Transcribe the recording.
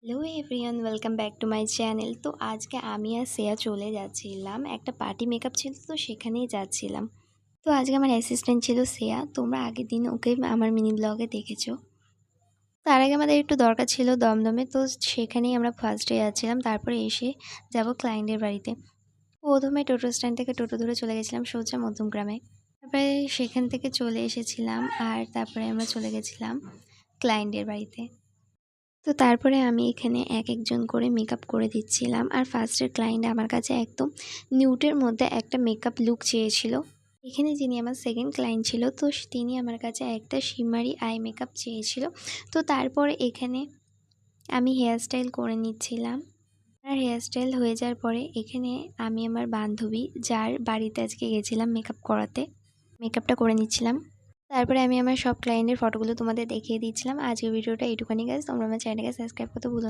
Hello everyone, welcome back to my channel. তো আজকে আমি আর শ্রেয়া চলে যাচ্ছিলাম, একটা পার্টি মেকআপ ছিল তো সেখানেই যাচ্ছিলাম। তো আজকে আমার অ্যাসিস্ট্যান্ট ছিল শ্রেয়া, তোমরা আগের দিন ওকে আমার মিনি ব্লগে দেখেছো। তার আগে আমাদের একটু দরকার ছিল দমদমে, তো সেখানেই আমরা ফার্স্টে যাচ্ছিলাম, তারপরে এসে যাব ক্লায়েন্টের বাড়িতে। প্রথমে টোটো স্ট্যান্ড থেকে টোটো ধরে চলে গেছিলাম সোজা মধ্যমগ্রামে। তারপরে সেখান থেকে চলে এসেছিলাম আর তারপরে আমরা চলে গেছিলাম ক্লায়েন্টের বাড়িতে। তো তারপরে আমি এখানে একজন করে মেকআপ করে দিচ্ছিলাম। আর ফার্স্টের ক্লায়েন্ট আমার কাছে একদম নিউটের মধ্যে একটা মেকআপ লুক চেয়েছিল। এখানে যিনি আমার সেকেন্ড ক্লায়েন্ট ছিল, তো তিনি আমার কাছে একটা শিমারি আই মেকআপ চেয়েছিল। তো তারপরে এখানে আমি হেয়ারস্টাইল করে নিচ্ছিলাম। আর হেয়ারস্টাইল হয়ে যাওয়ার পরে এখানে আমি আমার বান্ধবী যার বাড়িতে আজকে গেছিলাম মেকআপ করাতে, মেকআপটা করে নিচ্ছিলাম। তারপরে আমি আমার সব ক্লায়েন্টের ফটোগুলো তোমাদের দেখিয়ে দিচ্ছিলাম। আজকের ভিডিওটা এইটুখানি গাইস। তোমরা আমার চ্যানেলকে সাবস্ক্রাইব করতে ভুলো না।